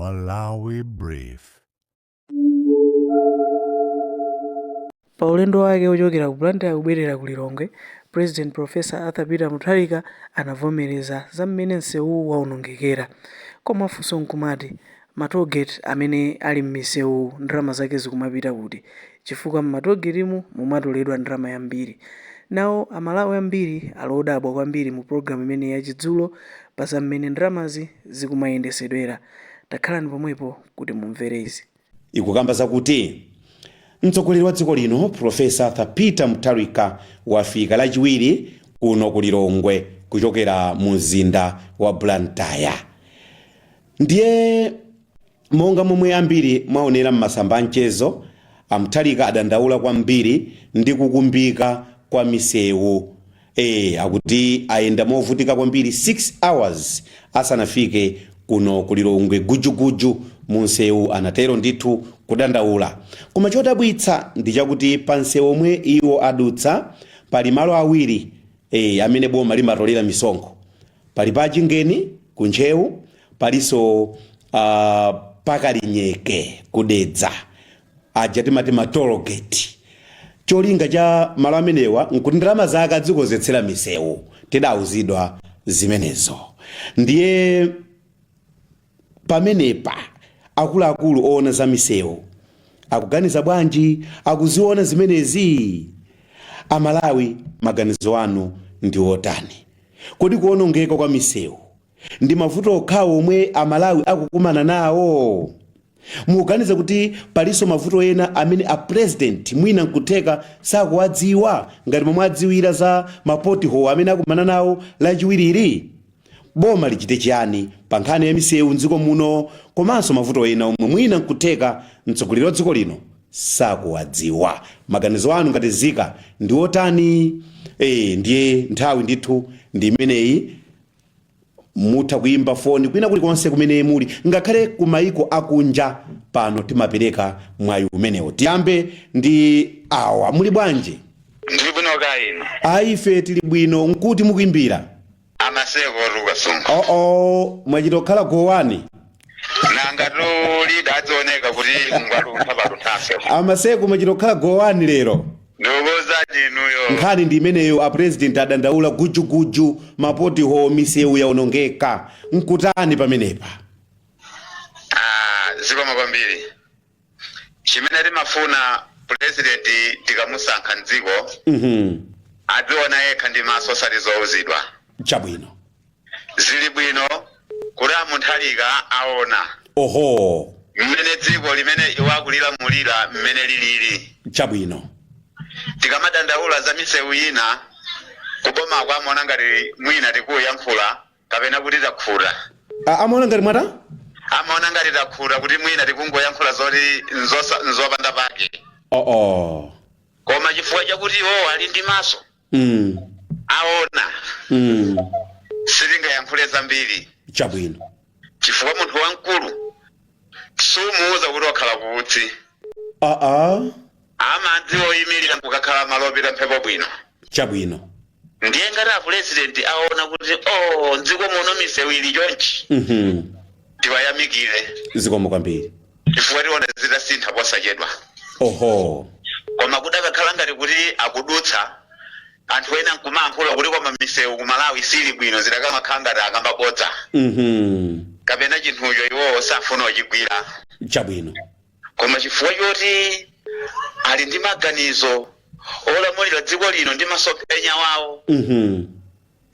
Malawi Brief. Pa ulendo wake ochokera ku Blantyre kubwerera ku Lilongwe, President Professor Arthur Peter Mutharika anavomereza za mmene msewu waonongekera. Koma funso nkumati, matogeti amene ali m'misewu ndalama zake zikumapita kuti, chifukwa m'matogetimu mumatoledwa ndalama yambiri. Nawo Amalawi ambiri alodabwa kwambiri mu programu imene yachidzulo pa za mmene ndalamazi zikumayendesedwera. Takhalani pomwepo kuti mumvere izi. Ikukamba zakuti mtsogoleri wa dziko lino Professor Arthur Peter Mutharika wafika lachiwiri kuno ku Lilongwe kuchokera mu mzinda wa Blantyre. Ndiye monga momwe ambiri maonera m'masamba amchezo, Mutharika adandaula kwambiri ndi kukumbika kwa misewu. Akuti ayenda movutika kwambiri 6 hours asanafike kuno ku Lilongwe gujuguju mu msewu, anatero ndithu kudandaula. Koma chodabwitsa ndi chakuti pa msewu omwe iwo adutsa pali malo awiri amene boma limatolera misonkho. Pali pa Chingeni ku Nchewu, palinso Pakalinyeke kudedza, aja timati toll gate. Cholinga cha malo amenewa nkuti ndalama zake adzikonzetsera misewu, tidawuzidwa zimenezo. Ndiye pamenepa akuluakulu oona za misewu akuganiza bwanji, akuziona zimenezi? Amalawi, maganizo anu ndi otani? Kodi kuonongeka kwa misewu ndi mavuto okhawo omwe Amalawi akukumana nawo? Muganiza kuti palinso mavuto ena amene a president mwina nkutheka sakuwadziwa ngati momwe adziwira za mapotiho amene akumana nawo lachiwiriri? Boma lichite chiyani pa nkhani ya misewu mdziko muno, komanso mavuto ena omwe mwina nkutheka mtsogoleri wa dziko lino sakuwadziwa? Maganizo anu ngati zika ndi otani? Ndiye nthawi ndithu ndi imeneyi. Mutha kuimba foni kwina kulikonse kumene muli, ngakhale ku mayiko akunja pano timapereka mwayi umenewo. Tiyambe ndi awa, muli bwanji? Ndili bwino kaino. Ife tili bwino. Nkuti mukuimbira? Amaseko rukasunga. Mwachitokhala gowani? Nangatu lida adzioneka kuti ngwaluntha palunthafe. Amaseko mwachitokhala gowani lero? Ndokoza dinuyo. Nkhani ndi imeneyo, a president adandaula gujuguju, mapotiho, misewu yaonongeka. Nkutani pamenepa? Zikoma kwambiri. Chimene timafuna president tikamusankha mdziko, adziona yekha ndi maso osati zouzidwa. Chabwino. Zili bwino kuti Mutharika aona mmene dziko limene iwakulilamulira mmene lilili. Chabwino. Tikamadandaula za misewu ina kuboma kwa amaona ngati mwina tikuyankhula kapena kuti takhula. Amaona ngati mwata? Amaona ngati takhula kuti mwina tikungoyankhula zoti nzopanda pake. Koma chifukwa chakuti ali ndi maso aona, sitingayankhule zambiri. Chabwino. Chifukwa munthu wamkulu sumuuza kuti wakhala kutsi. Amadzi oyimirira kukakhala malopita mphepo bwino. Chabwino. Ndiye ngati a president aona kuti mdziko muno misewu ili chonchi, tiwayamikire. Zikomo kwambiri. Chifukwa tiona zitasintha posachedwa. Koma kuti akakhala ngati kuti akudutsa, anthu ena nkumayankhula kuti koma misewu ku Malawi sili bwino, zidakamakhala ngati akambabodza. Kapena chinthucho iwo safuna kuchigwira. Chabwino. Koma chifukwa choti ali ndi maganizo olamulira dziko lino ndi masomphenya wawo,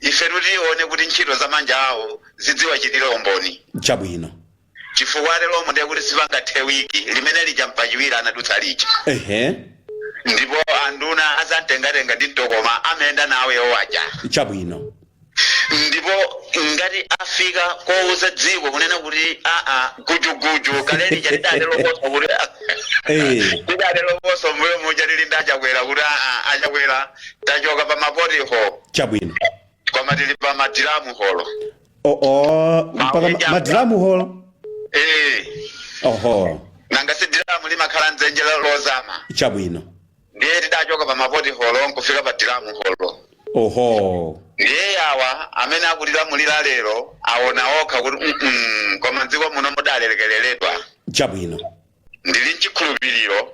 ife tione kuti ntchito za manja awo zidziwachitira umboni. Chabwino. Chifukwa lero ndiye kuti sipangathewiki limene lija mpachiwiri anadutsa lija. Ndipo anduna azamtengatenga ndi mtokoma amenda nawe owaja. Chabwino. Ndipo ngati afika kouza dziko kunena kuti gujuguju kaleli chadidale loposo kuti tidale loposo mbuyo muja lili ndachakwera kuti achakwera tachoka pa mapotiho. Chabwino. Koma tili pa madiramu holo. Mpaka madiramu holo? Nanga si diramu limakhala nzenjera lozama. Chabwino. Ndiye tidachoka pa mapotiho nkufika pa diramu holo. ndiye yawa amene akulilamulira lero aona okha kuti koma dziko muno mudalelekereredwa. Chabwino. Ndili nchikhulupiriro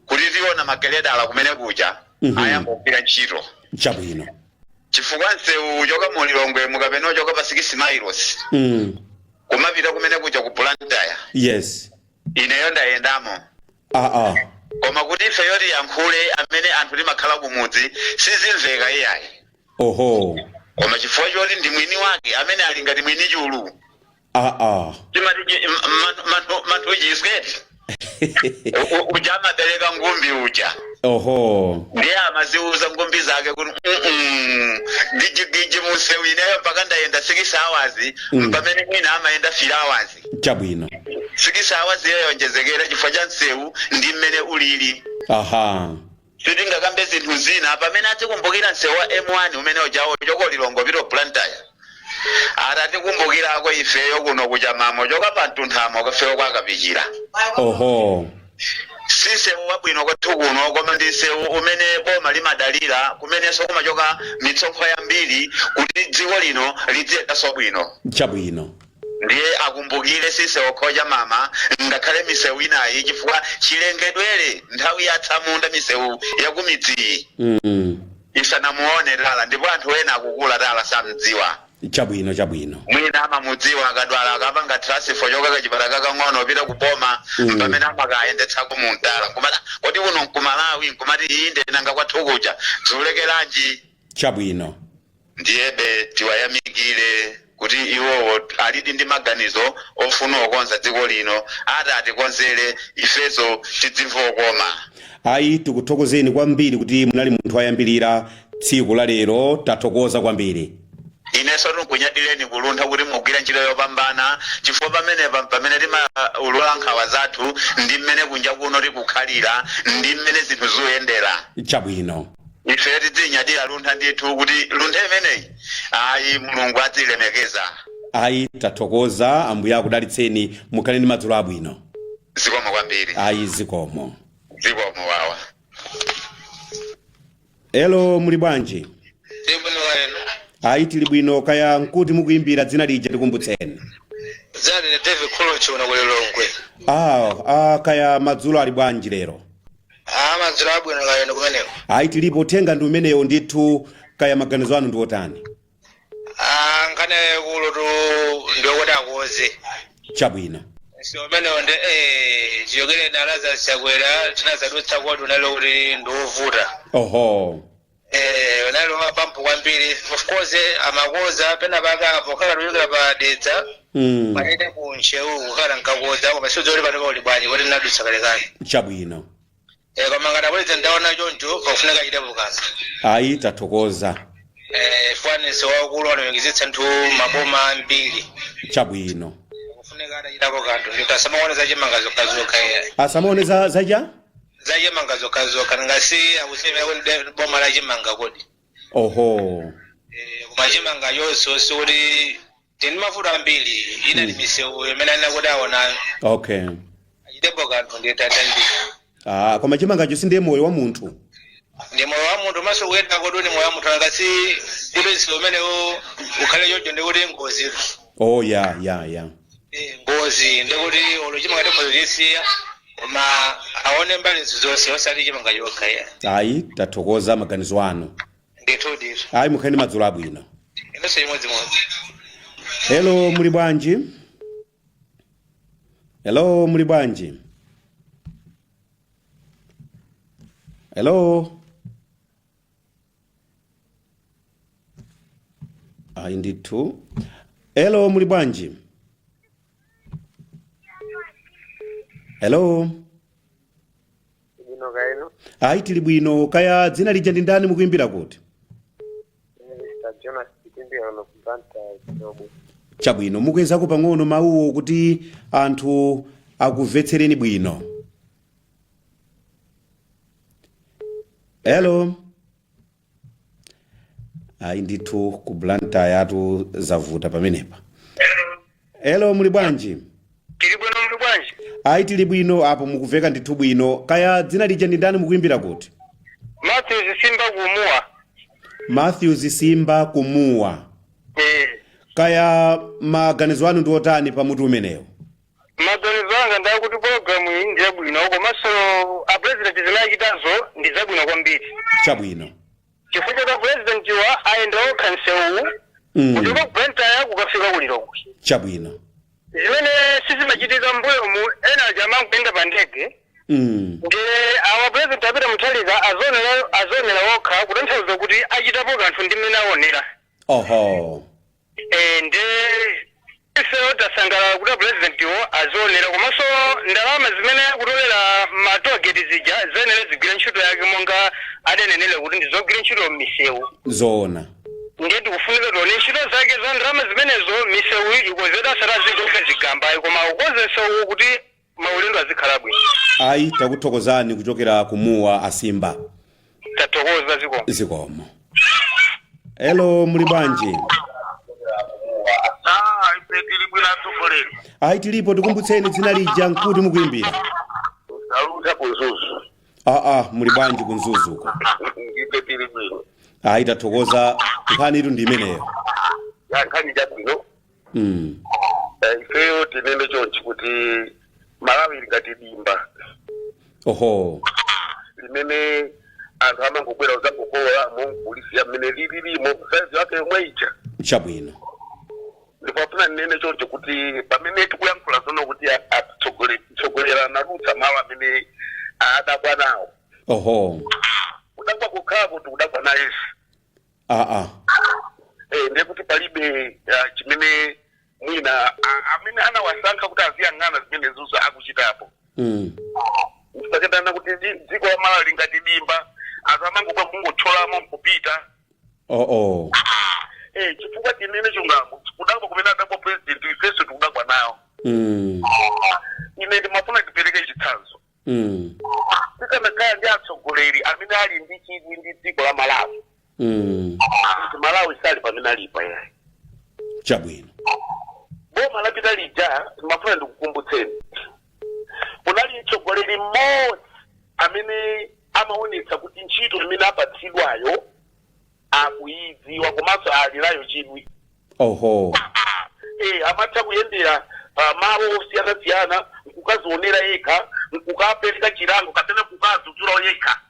kuti tiona makeledala kumene kuja ayambogwira ntchito. Chabwino. Chifukwa nsewu choka mu Lilongwe mukapena choka pa 6 miles. Kumapita kumene kuja ku Blantyre. Yes. Ineyo ndayendamo. Koma kuti ife yoti yankhule amene anthu limakhala kumudzi sizimveka iyayi. Oho. Koma chifukwa choti ndi mwini wake amene ali ngati mwini chulu. Timati manthu ujisweti. Ujama bereka ngumbi uja. Oho. Ndiye amaziuza ngumbi zake kuti diji musewu ineyo mpaka ndayenda 6 hours mpamene mwina amaenda 4 hours. Chabwino. 6 hours yonjezekera chifukwa cha nsewu ndi mmene ulili. Tidinga kambe zinthu zina pamene atikumbukira nsewu wa M1 umene ujawo choko Lilongwe pito Blantyre. Atikumbukirako ifeyo kuno kuja mamo choka pantunthamo kafeyo kwakapichira. Oho. Sisewu wabwino kwathu kuno koma ndi nsewu umene boma limadalira kumenenso kumachoka mitsompho yambiri kuti dziko lino lidziyendanso bwino. Chabwino. Ndiye akumbukire sisewu khoja mama ngakhale misewu inayi chifukwa chilengedwere nthawi yatsamunda misewu yakumidzi. Isanamuone dala ndipo anthu ena akukula dala samdziwa. Chabwino. Mwina amamudziwa akadwala akapanga transfer choka kachipatala kakang'ono pita kuboma pamene amakayendetsa kumuntala kodi uno nkumalawi nkumati inde nanga kwathu kuja zulekeranji. Chabwino. Ndiyebe tiwayamikire kuti iwowo alidi ndi maganizo ofuna okonza dziko lino atikonzere ifeso tidzimva koma. Ayi tikuthokozeni kwambiri kuti munali munthu wayambirira tsiku la lero tathokoza kwambiri. Ineso tunkunyadireni kuluntha kuti mugwira ntchito yopambana chifukwa pamene timaulula nkhawa zathu ndi mmene kunja kuno tikukhalira ndi mmene zinthu zikuyendera. Chabwino. Ife tidzinyadira luntha ndithu kuti luntha imeneyi ayi Mulungu adzilemekeza. Ayi tathokoza ambuye akudalitseni mukhale ndi madzulo abwino. Zikomo kwambiri. Ayi zikomo. Zikomo wawa. Hello muli bwanji? Ayi tili bwino kaya nkuti mukuimbira dzina lija tikumbutseni. Zali David Kolocho na Lilongwe. Kaya madzulo ali bwanji lero? Madzulo abwino kaya kumeneko. Ayi tilipo tenga ndi umeneyo ndithu kaya maganizo anu ndi otani? Ngane kuloto ndiokoda koze. Chabwino. So umeneyo ndi jiyogere dalaza chakwera tinazadutsa kwatu nalo kuti ndovuta. Oho. Nalo mapampu kwambiri of course amakoza pena baka apokala luyogera pa dedza. Maende kunchewu kukhala nkakoza koma sizoli pano kuli bwanji kuti nadutsa kalekale. Chabwino. Koma ngati abweza ndaona choncho pakufuneka chitepo kaza. Ayi tathokoza. Fwanese wakulu wanayongezetsa nthu maboma ambiri. Chabwino. Kufuneka atachitapo kanthu ndipo asamaone zachimangazo kazoka iye. Asamaone zaja? Zachimangazo kazoka ngasi akusema kuti boma la chimanga kodi. Oho. Koma chimanga yonso sikuti tini mafuta ambiri ina ni misewu imene anakudaona. Okay. Achitepo kanthu ndi tatandi. Koma chimangacho si ndiye moyo wa munthu. Ndi moyo wa munthu maso kuyenda kodoni moyo wa munthu ngasi kuti umene ukhale choncho ndi kuti ngozi. Oh ya. Ngozi ndi kuti olochimanga tekhozo chisiya koma aone mbali zonse osati chimanga yokha ya. Ayi tathokoza maganizo anu. Ndithu. Ayi mukhale madzulo abwino. Inonso imodzimodzi. Hello muli bwanji? Hello muli bwanji? Hello. Ayi ndithu. Hello muli bwanji? Hello. Bwino kaino. Ayi tili bwino kaya dzina lija ndi ndani mukuimbira kuti? Jonas Kitimbira no Blantyre. Chabwino mukwezako pang'ono mawuwo kuti anthu akumvetsereni bwino. Hello. Ayi ndithu ku Blantyre atu zavuta pamenepa. Hello muli bwanji? Tili bwino muli bwanji? Ayi tili bwino apo mukuveka ndithu bwino kaya dzina lija ndi ndani mukuimbira kuti? Matthew Simba kumua. Matthews Simba kumuwa. Kaya maganizo anu ndi otani pamutu umenewo? Maganizo anga ndakuti programu iyi ndi yabwino komanso a president zinachitazo ndi zabwino kwambiri. Chabwino. Chifukwa cha president wa aenda okhansewu kutoka kupenta kukafika kulilongwe. Chabwino. Zimene sizimachitika mbuyo mu ena jamaa kupenda pa ndege. Awa president apita Mutharika azonera wokha kutanthauza kuti achitapo kanthu ndi mmene aonera. Oho. Nde ife tasangalala kuti president wo azonera komanso ndalama zimene kutolera matogeti zija zenera zigwira ntchito yake monga adanenera kuti ndizogwira ntchito m'misewu. Zona. Ndiye tikufunika tione ntchito zake za ndalama zimenezo misewu ikozeta sarazigokha zigamba koma ukozesa kuti maulendo azikhala bwino. Ayi takuthokozani kuchokera kumuwa Asimba. Tathokoza zikomo. Hello muli bwanji? Tili bwino atsogoleri. Ayi tilipo tikumbutseni dzina lija nkuti mukuimbira. Saluta kunzuzu. Muli bwanji kunzuzuko? Ndipe tili bwino. Ayi tathokoza nkhani itu ndi imeneyo. Ya nkhani jabwino. Ifeyo tinene chonchi kuti Malawi likati dimba. Oho. Limene anthu amangobwera uzakukola mu polisi ya mene lilimo saizi wake mweija. Chabwino. Ndipafuna nene chonchi kuti pamene tikuyankhula zono kuti atsogolera narutsa malo amene adakwa nawo. Oho. Udakwa kukhala kuti udakwa na Yesu. Ndiye kuti palibe chimene mwina amene anawasankha kuti aziyang'ana zimene zuzo akuchitapo. Ndipaketana kuti dziko la Malawi lingati dimba anthu amangobwa kungotholamo kupita. Chifukwa tinene chungamo kudakwa kumene adakwa president ifeso tikudakwa nawo. Ine ndimafuna tipereke chitsanzo. Tikanakhala ndi atsogoleri amene ali ndi chidwi ndi dziko la Malawi. Malawi sali pamene alipa yayi. Chabwino. Boma lapita lija mafuna ndikukumbutseni. Unali mtsogoleri mmodzi amene amaonetsa kuti ntchito imene apatsidwayo akuyidziwa komanso ali nayo chidwi. Oho. Amatha kuyendera malo osiyana-siyana nkukazionera yekha nkukapereka chilango kapena kukadzudzula yekha.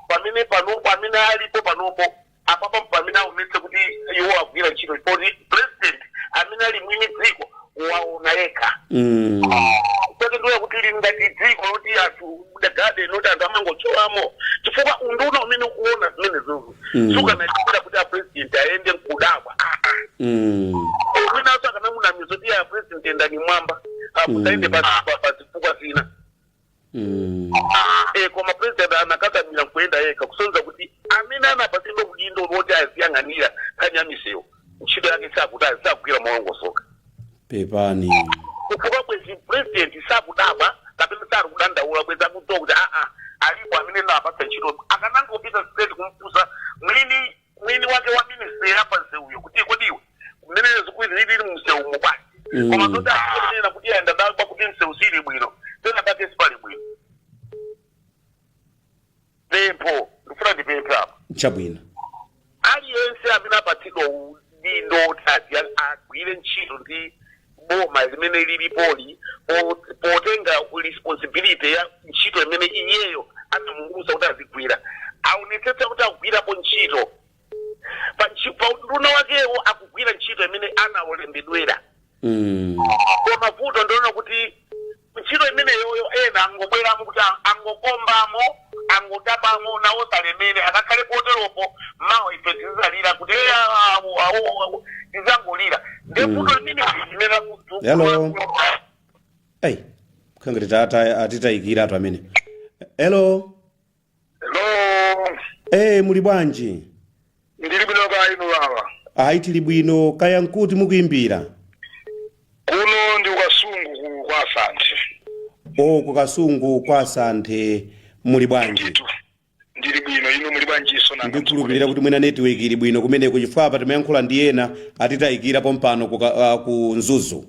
Pamene panopo amene alipo panopo apapa pamene aonetsa kuti iwo agwira ntchito because president amene ali mwini dziko waona yekha. Kwetendoya kuti lingati dziko loti anthu dagade noti anthu amangotcholamo chifukwa unduna umene ukuona zimene zozo sukanachitira kuti apresident ayende nkudakwa. Mwinaso akanamunamiza kuti apresident endani mwamba akusaende pazifukwa zina. Koma president anakakamira kuenda yekha kusonza kuti amene anapatsidwa kudindo loti aziyang'anira nkhani ya misewu ntchito yake sakuti azisagwira mawongosoka. Pepani. Kufuka kwezi president sakudaba kapena sari kudandaula kweza kutoka kuti alipo amene napatsa ntchito akanangopita straight kumpusa mwini wake wa ministry hapa nseuyo kuti kodiwe kumene zikuizilili msewu mubasi. Koma zote akunena kuti aenda dalba kuti msewu sili bwino tena bake sipali bwino. Pepo ndifuna ndipepe hapa. Chabwino. Aliyense amene apatsidwa udindo kuti agwire ntchito ndi boma limene lilipoli potenga responsibility ya ntchito imene iyeyo anamuwuza kuti azigwira aonetsetsa kuti agwirapo ntchito pa unduna wakewo akugwira ntchito imene anawolembedwera. Koma vuto ndiona kuti ntchito imene yoyo ena angobweramo kuti angokombamo angotapamo nawo salemere akakhale poteropo mawa ife tizalira kuti tizangolira ndevuto limene limera kutu. Hello. Khangati tata atitayikira atu amene. Hello. Muli bwanji? Ndili bwino kaya inu baba. Ayi tili bwino kaya nkuti mukuimbira. Kuno ndi Kasungu kwa Asante. Ku Kasungu kwa Asante muli bwanji? Ndili bwino inu muli bwanji so nanga. Ndikulupirira kuti mwina network ili bwino kumene kuchifapa timayankhula ndi ena atitayikira pompano ku Nzuzu.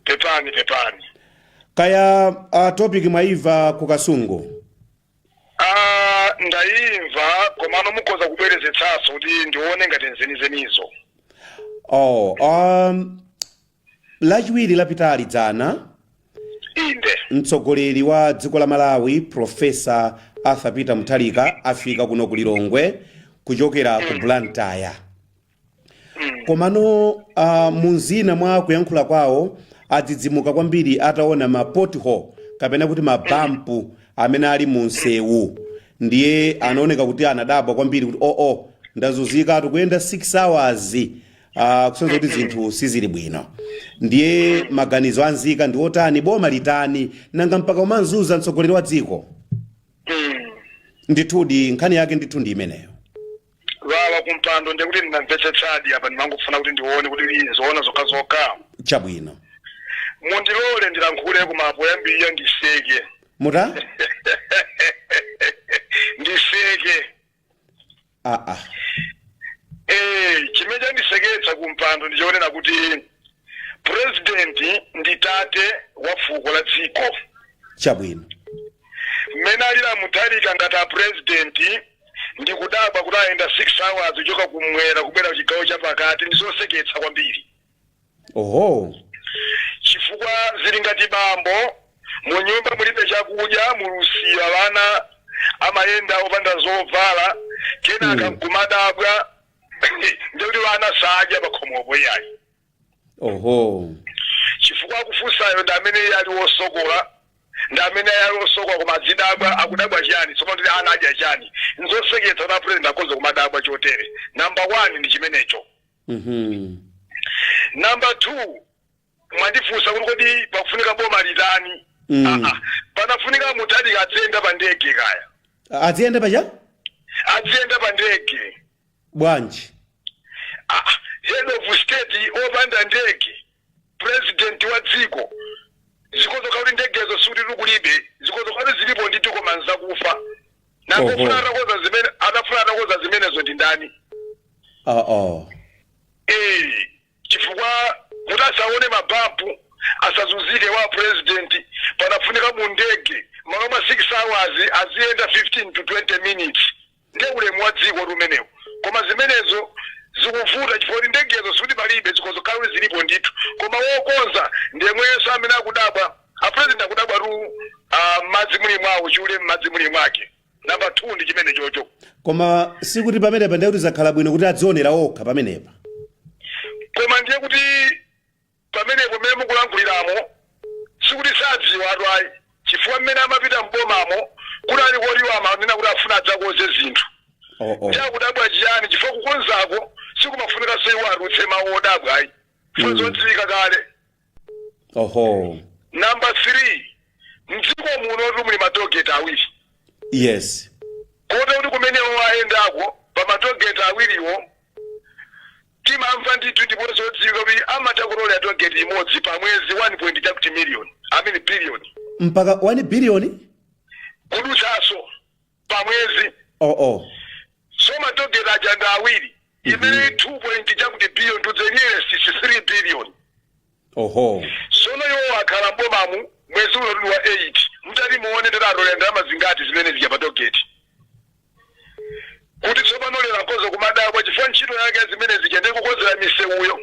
Pepani. Kaya topic mwaiva ku Kasungu. ndaimva komano mukoza kubwerezetsaso kuti ndione ngati nzenizenizo. Lachiwiri lapitali dzana Inde. mtsogoleri wa dziko la Malawi Profesa Arthur Peter Mutharika afika kuno ku Lilongwe kuchokera ku Blantyre. Komano munzina mwa kuyankhula kwawo adzidzimuka kwambiri ataona ma pothole kapena kuti mabampu amene ali mu msewu. Ndiye anaoneka kuti anadabwa kwambiri kuti ndazunzika tikuyenda 6 hours kusonza kuti zinthu sizili bwino. Ndiye maganizo anzika ndi otani boma litani nanga mpaka umanzuza mtsogoleri wa dziko. Ndithudi nkhani yake ndithu ndi imeneyo. Wawa kumpando ndikuti ndinamvetsetsadi apa ndimangofuna kuti ndione kuti lizoona zokha. Chabwino. Mundilole ndilankhule kumapo yambiriya ndiseke. Muta? Ndiseke. Chimeja ndiseketsa kumpando ndichionera kuti president ndi tate wa fuko la dziko. Chabwino. Mmene alira Mutharika ngati president ndikudabwa kuti ayenda 6 hours kuchoka kumwera kubwera kuchigawo chapakati ndizoseketsa kwambiri. Chifukwa zili ngati bambo mu nyumba mulibe chakudya mulusiya vana amayenda opanda zovala kenaka nkumadabwa ndikuti vana sadya pakhomopo iyayi. Chifukwa kufunsayo ndi amene ali wosokola ndi amene ali wosokola koma adzidabwa akudabwa chiyani tsopano kuti ana adya chiyani nzoseketsa na president akoze kumadabwa chotere. Number 1 ndi chimenecho. Number 2 mwandifunsa kuti kodi pakufunika boma litani. Panafunika Mutharika adziyenda pa ndege kaya. Adziyenda paja? Adziyenda pa ndege. Bwanji. Head of state opanda ndege. President wa dziko. Zikozo kuti ndegezo suti kulibe. Zikozo kuti zilipo ndithu koma nzakufa. Nakufuna atakoza zimenezo ndi ndani? Chifukwa kuti asaone mabampu asazunzike wa president panafunika mu ndege maloma 6 hours aziyenda 15 to 20 minutes. Ndiye ulemu wa dziko lumenewo. Koma zimenezo zikuvuta chifukwa ndegezo suti palibe zikozo kale zilipo ndithu. Koma wokonza ndiye mwenso amene akudabwa. President akudabwa madzi muli mwawo chule madzi muli mwake. Number 2 ndi chimene chocho. Koma sikuti pamenepa ndiye kuti zakhala bwino kuti adzionera okha pamenepa. Koma ndiye kuti pamenepo mmene mukulankhuliramo sikuti sadziwa atwayi chifukwa mmene amapita mbomamo kuti ali koliwa amanena kuti afuna adzakoze zinthu. Chakudabwa chiyani chifukwa kukonzako sikumafunika sewu arutse mawu odabwa ayi. Funa zodziwika kale. Number 3 mdziko muno muli matogeti awiri. Yes. Kote kuti kumenewo ayendako pa matogeti awiriwo timamva ndithu ndipo zodziwika kuti amatakulola ya togeti imodzi pa mwezi 1.2 million. Billion. Mpaka 1 billion? Kudutsaso pa mwezi. So matogeti ajanda awiri. Imene 2.2 billion to the nearest 3 billion. Sono yo akhala mbomamu mwezi uno wa 8. Mutati muone ndalalo ndalama zingati zimene zija patogeti. Kuti tsopano lera nkozo kumadabwa chifukwa ntchito yake zimene zikende kukozera misewuyo.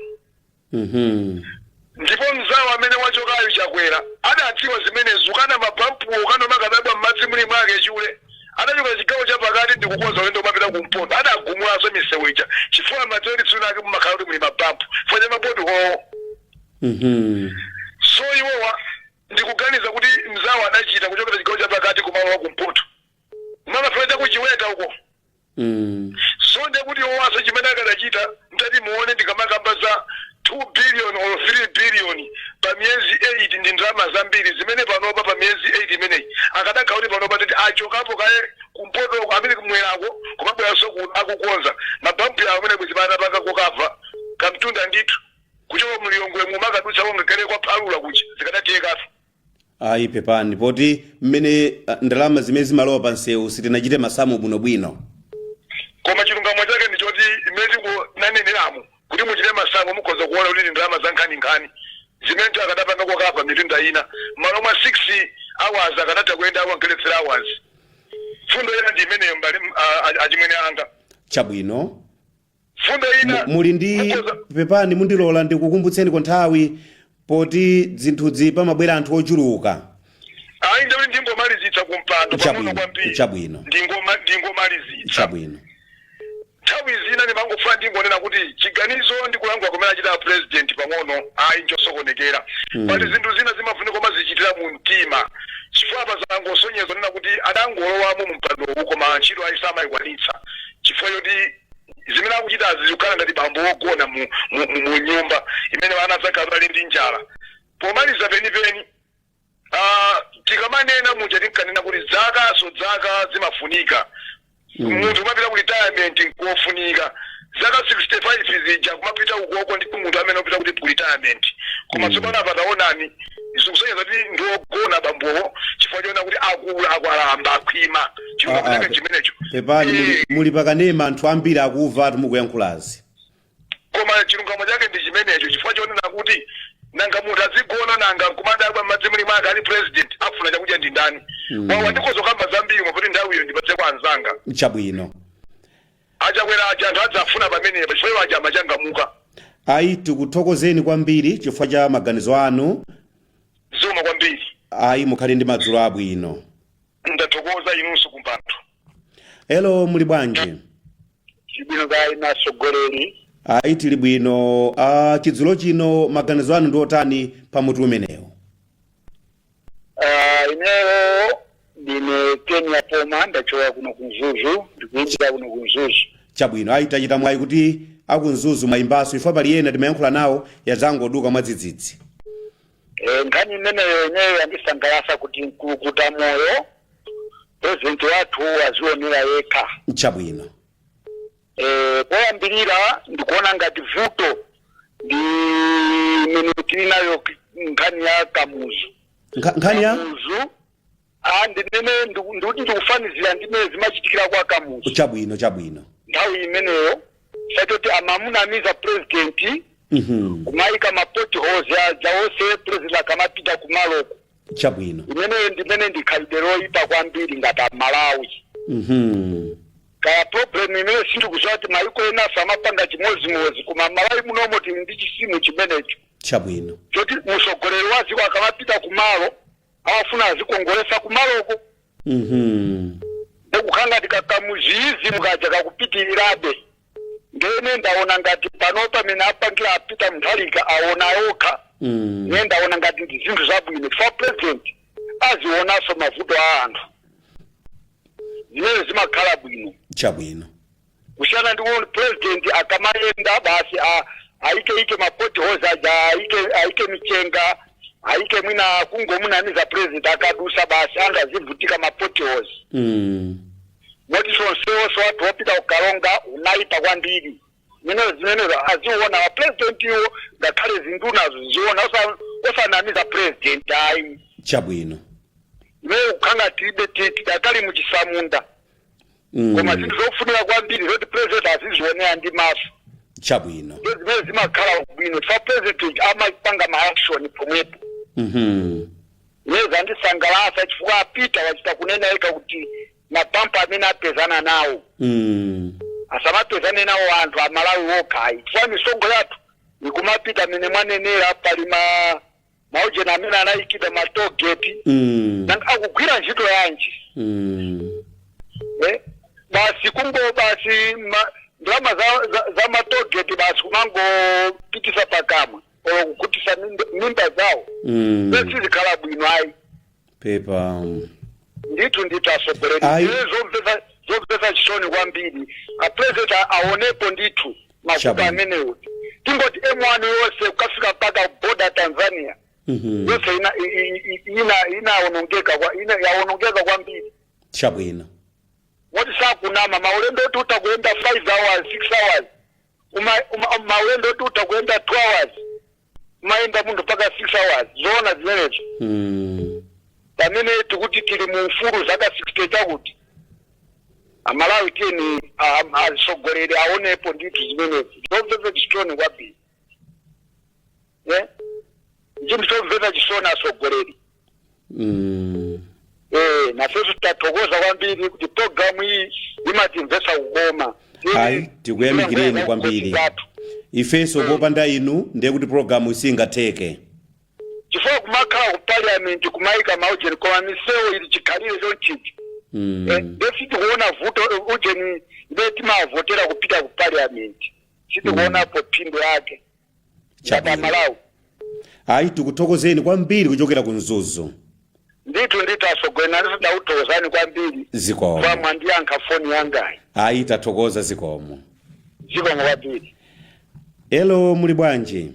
Ndipo mzawo amene wachokayo chakwera adadziwa zimene zukana mabampu ukana makadabwa mmadzi muli mwake chule. Adachoka chigawo chapakati ndikukoza wendo mapita kumpondo adagumulaso misewu ija chifukwa materi tsuna ake mumakhala kuti muli mabampu fanya mabodi ho. So iwowa ndikuganiza kuti mzawo adachita kuchokera chigawo chapakati kumawa kumpoto. Mama fanya kuchiweta huko. So ndekuti owaso chimene akadachita mtati muone ndikamakamba za 2 billion or 3 billion pa miezi 8 ndi ndalama zambiri zimene panopa pa miezi 8 imeneyi akadakha kuti panopa tati achokapo kaye kumpoto amene kumwerako kumabweraso akukonza mabampu yawo amene kuzipata paka kukava kamtunda ndithu kuchoka muliyongwe mumakadutsa wongekere kwa phalula kucha zikadathekaso. Ayi pepani poti mmene ndalama zimene zimalowa pa nsewu sitinachite masamu bwinobwino. Koma chilungamo chake ndi choti imene naneneramu kuti muchite masamu mukhoza kuona kuti ndalama za nkhani zimene akadapanga kokapa mitundu ina maloma 6 hours akadatha kuyenda 1 hours. fundo ina ndi imene mbali achimwene anga chabwino fundo ina muli ndi pepani mundilola ndikukumbutseni kwa nthawi poti zinthuzi pamabwera anthu ochuluka ayi ndikuti ndingomalizitsa kumpando pang'ono kwambiri chabwino ndingomalizitsa chabwino nthawi zina ndimangofuna ndingonena kuti chiganizo ndikulankhula kumene achita president pang'ono ayi nchosokonekera but zinthu zina zimafunika koma zichitira mu mtima chifukwa pazangosonyeza nena kuti adangolowamo mu mpandowu koma ntchito ayi samayikwanitsa chifukwa yoti zimene akuchitazi zikukhala ngati bambo wogona mu nyumba imene ana zakhala ali ndi njala. Pomaliza penipeni tikamanena muja tinkanena kuti zaka zimafunika munthu umapita ku retirement nkofunika zaka 65 zija kumapita ukoko ndi munthu amene upita kuti ku retirement koma tsopano apataonani zikusonyeza kuti ndiogona bambowo chifukwa chona kuti akwalamba akhwima chifukwa chimenecho pepani muli pakanema anthu ambiri akuva mukuyankhulazi koma chilungamo chake ndi chimenecho chifukwa chonena kuti nanga munthu azigona nanga nkumadabwa madzimuli mwake ali president afuna chakudya ndi ndani wawa ndikozo kamba zambiri mwakuti nthawiyo ndipatse kwa anzanga chabwino achakwera aja anthu adzafuna pamenepa chifukwa aja amachangamuka ayi tikuthokozeni kwambiri chifukwa cha maganizo anu zoma kwambiri ayi mukhale ndi madzulo abwino ndathokoza inunso kumpando hello muli bwanji chibwino gai nasogoleri ayi tili bwino chidzulo chino maganizo anu ndi otani pamutu umenewo ineyo ndine Kenya Poma ndachoka kuno kunzuzu ndikuimbira kuno kunzuzu chabwino ayi tachita mwayi kuti akunzuzu mayimbaso ifo pali ena timayankhula nawo yazangoduka mwadzidzidzi nkhani imeneyo yenyewe yandisangalatsa kuti mkulukuta moyo president wathu azionera yekha chabwino poyambirira ndikuona ngati vuto ndi minuti inayo nkhani ya Kamuzu nkhani ya Kamuzu ndimene ndikuti ndikufanizira ndimene zimachitikira kwa Kamuzu chabwino nthawi imeneyo satoti amamunamiza president kumayika mapoti holes aja onse president akamapita kumaloko chabwino imeneyo ndimene ndikhalidwe loyipa kwambiri ngati Malawi kaya problem imene sindikuziwa kuti mayiko ena samapanga chimozimozi koma Malawi munomo tili ndi chisimu chimenecho chabwino choti musogoleri wa dziko akamapita kumalo awafuna azikongolesa kumaloko ndikukhala tikakamuzizi mukaja kakupitirirabe ndene ndaona ngati panopa mene apangira apita mnthalika aona yokha ne ndaona ngati ndi zinthu zabwino for president azionaso mavuto a anthu zimene zimakhala bwino chabwino kusiyana ndi kuti president akamayenda basi aike mapoti holes aja aike michenga aike mwina kungomunamiza president akadusa basi angazivutika mapoti holes moti sonseonso watu wopita kukalonga unayipa kwambiri zimenezo aziona wa president iwo ngakhale zindunazo ziona osanamiza president ayi chabwino imene kukhanga tidakali muchisamunda koma zinthu zofunika kwambiri zoti president azizionera ndi maso chabwino zimene zimakhala bwino fa president amapanga ma-action pomwepo imene zandisangalatsa chifukwa apita wachita kunena yekha kuti mapampa amene apezana nawo asamapezane nawo anthu a Malawi wokha chifukwa misongo yathu ikumapita amene mwanenera pali maujena amene anayikidwa matogeti nanga akugwira ntchito yanji basi basi ndalama za matogeti basi kumangopitisa pakamwa olo kukutisa mimba zawo sizikhala bwino ayi pepa ndithu asogoleri zomvetsa chisoni kwambiri apresident aonepo ndithu mavuto amenewo tingoti M1 yonse kukafika mpaka border Tanzania yonse yaonongeka kwambiri chabwino woti sakunama maulendo oti utakuenda 5 hours 6 hours maulendo oti utakuenda 2 hours umayenda munthu mpaka 6 hours zoona zimenezo pamene tikuti tili mu mfulu zaka 60 chakuti Amalawi tiyeni asogoleri aonepo ndithu zimenezo zomvetsa chisoni kwambiri chinthu chomvetsa chisoni asogoleri nafeso tutatokoza kwambiri kuti programu iyi imatimvesa kukoma. Hayi tikuyamikireni kwambiri. Ifeso popanda inu ndiye kuti programu isingatheke. Chifukwa kumakhala ku parliament kumaika maujeni koma misewu ili chikhalire chonchichi. Ndefiti kuona vuto ujeni ndeti mavotera kupita ku parliament. Siti kuona po pindo yake. Chapa Malawi. Hayi tikuthokozeni kwambiri kuchokera ku Mzuzu. Ndithu asogwena ndida utozani kwambiri. Zikomo. Kwa mwandiyanka phone yangayi. Hayi tathokoza zikomo. Zikomo kwambiri. Hello muli bwanji?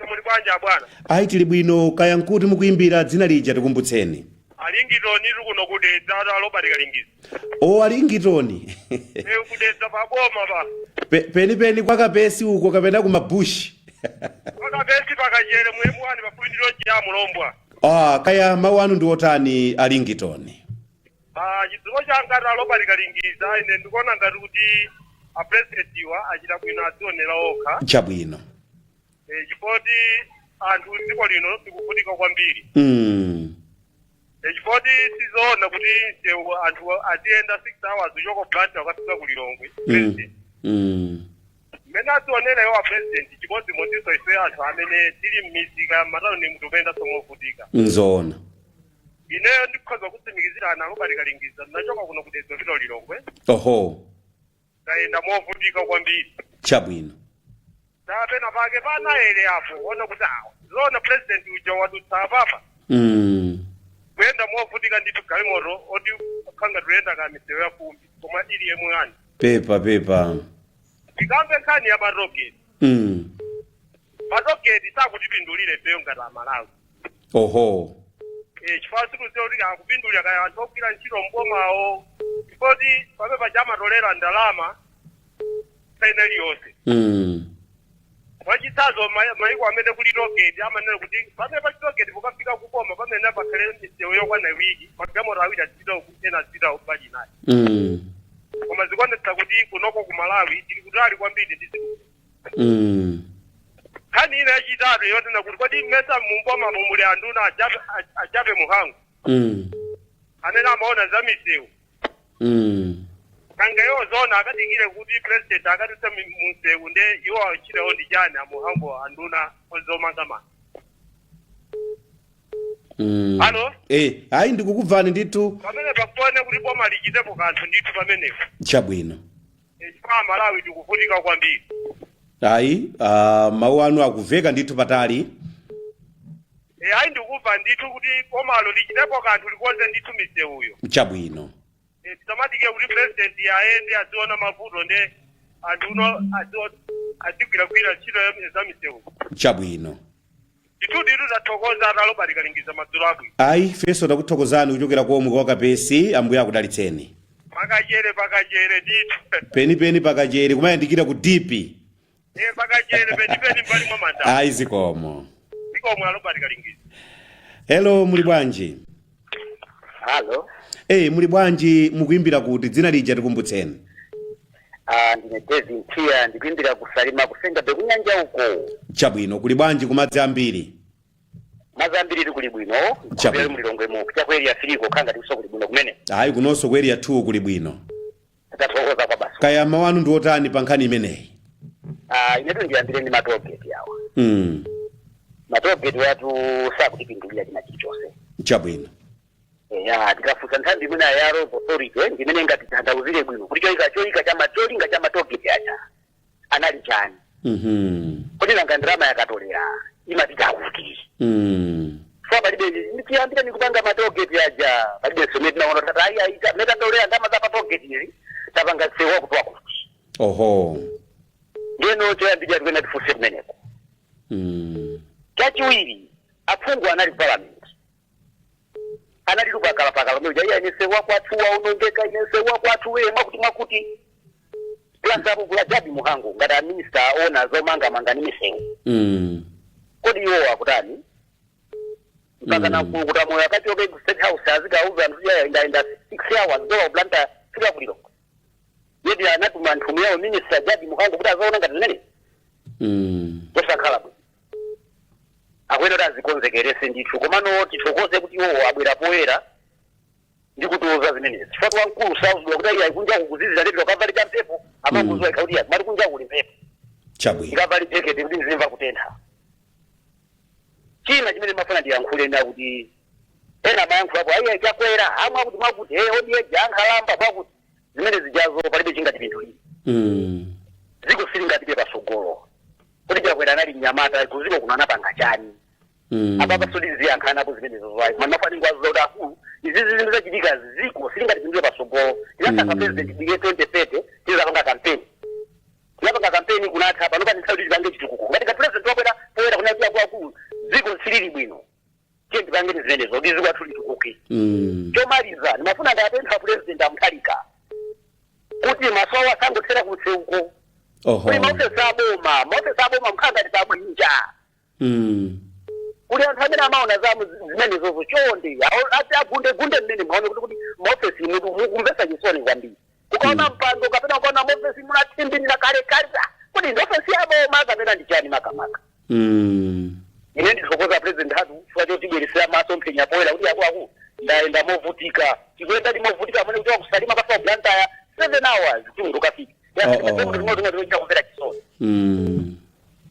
Muli bwanji bwana? Hayi tili bwino kaya nkuti mukuimbira dzina lija tikumbutseni. Alingitoni kuno kudedza aloba likalingiza. Oh alingitoni. Kudedza paboma ba. Peni kwa kapesi uko kapena kumabushi. Kwa kapesi pakajere mwemu wani mafundiro ya mulombwa. Kaya mawu anu ndi otani alingitoni. Chizimo changa aloba likalingiza ine ndikuona ngati kuti a president wa achita bwino azionera okha. Chabwino. Chipoti anthu dziko lino tikuvutika kwambiri. Chipoti sizoona kuti anthu atienda 6 hours uchoko plant wakafika ku Lilongwe. Mena azionera yo a president chipoti motiso ife anthu amene tili m'misika matano ni mndu penda somovutika. Nzoona. Ineyo ndikhoza kutsimikizira ana aloba likalingiza nachoka kuno kudedza vito Lilongwe. Oho. Kaenda movutika kwambiri. Chabwino. Tapena pake pana ele hapo ona kuti zona president uja wadutsa papa. Kwenda movutika ndithu galimoto oti khanga tuyenda ka misewu ya fumbi koma ili yemwe ani. Pepa. Tikambe nkhani ya maroketi. Maroketi sakutipindulire peyo ngati Malawi. Oho. Chifukwa sikuziwa kuti akupindulira kaya anthu ogwira ntchito mbomawo. Chifukwa papepa chamatolera ndalama saina liyonse. Wachitsazo maiko amene kuli roketi amanena kuti pamene pa roketi pokafika kukoma pamene pakhale misewu yokwana wiki magalimoto awiri achita ena achita ubaji naye. Koma zikuonetsa kuti kunoko ku Malawi tili kutali kwambiri ndi zinthu. Nkhani ina yachitatu yotena kuti kodi mmesa mumboma mumuli anduna achape muhangu. Anene amaona za misewu. Kanga yo zona akadikire kuti president akatuse musewu nde iwo achire ndi jani amuhambo anduna ozomanga mana. Halo? Hayi ndikukubvani ndithu. Pamene pakufone kuti boma lichitepo kanthu ndithu pamenepo. Chabwino. Chifukwa Malawi tikuvutika kwambiri. Hayi mawu anu akuveka ndithu patali. Hayi ndikubva ndithu kuti bomalo lichitepo kanthu likonze ndithu misewuyo. Chabwino. Tamatike kuti president yaende aziona mavuto nde anduno azigwira ntchito za misewu. Chabwino. Ndithu tathokoza aloba likalingiza madzulo abwino. Hayi feso takuthokozani kuchokera komwe kwa kapesi ambuye akudalitseni. Pakajere ndithu. Peni pakajere kumayandikira ku dipi. Pakajere peni mbali mwa manda. Hayi zikomo. Zikomo aloba likalingiza. Hello muli bwanji? Halo. Muli bwanji mukuimbira kuti dzina lija tikumbutseni? Ndine David Tia ndikuimbira kusalima kusenga bekunyanja uko. Chabwino kuli bwanji kumadzi ambiri? Madzi ambiri kuli bwino. Chabwino mu Lilongwe mu chakweli ya Filiko khanga tikuso kuli bwino kumene. Hayi kunonso kweli ya 2 kuli bwino. Tathokoza kwa basi. Kaya mawanu ndi otani pa nkhani imeneyi? Inetu ndiyambire ndi matogeti yawa. Matogeti watu sakutipindulira china chilichonse. Chabwino. Tikafusa nthambi imene ya Road Authority ndimene ngati tanthauzire bwino kuti cholinga cha matogeti acha anali chani. Kodi nanga ndalama yakatolera imapita kuti. So palibe ndikuyambira nikupanga matogeti aja palibe someti naona tata ayi metatolera ndama za matogeti ili tapanga sewa kutwa kuti. Oho. Ngeno choyambira tikena tifuse kumeneko. Chachiwiri aphungu anali parliament. Anali lukakala pakala mwe jaya inesewa kwathu waunongeka inesewa kwathu we mwakuti plans apo kula Jabi Muhangu ngata minister ona zomanga mangani misewu. Kodi iwo akutani? Mpaka na kukuta moyo wakati oke state house azikauza ntuja inda 6 hours dola planta fika kulilo. Yedi anatuma ntumu yao minister Jabi Muhangu kuta zona ngati nene. Kosa khala bwe. Akweno tazikonzekerese ndithu komano tithokoze kuti iwo abwera poera ndikutoza zimenezi chifukwa wankulu sauzidwa kuti ayi kunja kukuzizira ndipita kavalika mpepo amanguzwa ikaudia mali kunja kuli mpepo chabwino ikavali tekete kuti nzimva kutentha china chimene mafuna ndiyankhule nda kuti ena mayankhulapo ayi chakwera amwe akuti mwakuti odiye jankhalamba mwakuti zimene zijazo palibe chingatipindulire ziko silingatipe pasogolo kuti chakwera anali mnyamata kuziko kuno anapanga chani apa sodi ziyankhanapo zimenezo zwayi manafani ngwaziza kuti akulu izi zinthu zachitika ziko silingatipindulire pasogolo inasaka president bige 2030 tizapanga kampeni tinapanga kampeni kunatha panopani nthawi tipange chitukuko ngati ka president wakwera poyera kunakuya kwakulu ziko silili bwino tiye ndipangeni zimenezo kuti ziko athu litukuke chomaliza ndimafuna ndapempha president amuthalika kuti masowa sangothera kutseuko kuti maofesi aboma mkhanga tisabwinja kuti anthu amene amaona zamu zimenezozo chonde ati agundegunde mmene maone kuti maofesi mukumvesa chisoni kwambiri kukaona mpando kapena kukaona maofesi munathimbirira kalekale kuti ndi ofesi yaboma kapena ndi chani makamaka ine ndithokoza president hatu chifukwa chotibweresera maso mphenya poyera kuti akuluakulu ndaenda movutika tikuenda ndimovutika amene kuti wakusalima kafa blantaya 7 hours kuti munthu ukafika yakumvera chisoni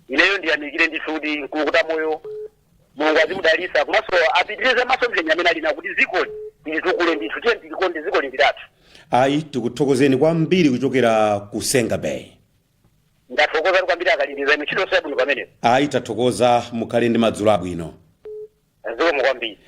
ineyo ndiyamikire ndithu kuti kukuta moyo mulungu azimudalisa kumaso apitirize maso mphenya amene alina kuti zikoli tilitukule ndithu tiye tilikonde zikoli ndilatu ayi tikuthokozeni kwambiri kuchokera ku Senga Bay. Ndathokoza kwambiri akaliliza ntchito sabwino pamenepo. Ayi tathokoza mukhale ndi madzulo abwino. Aziko mukwambiri.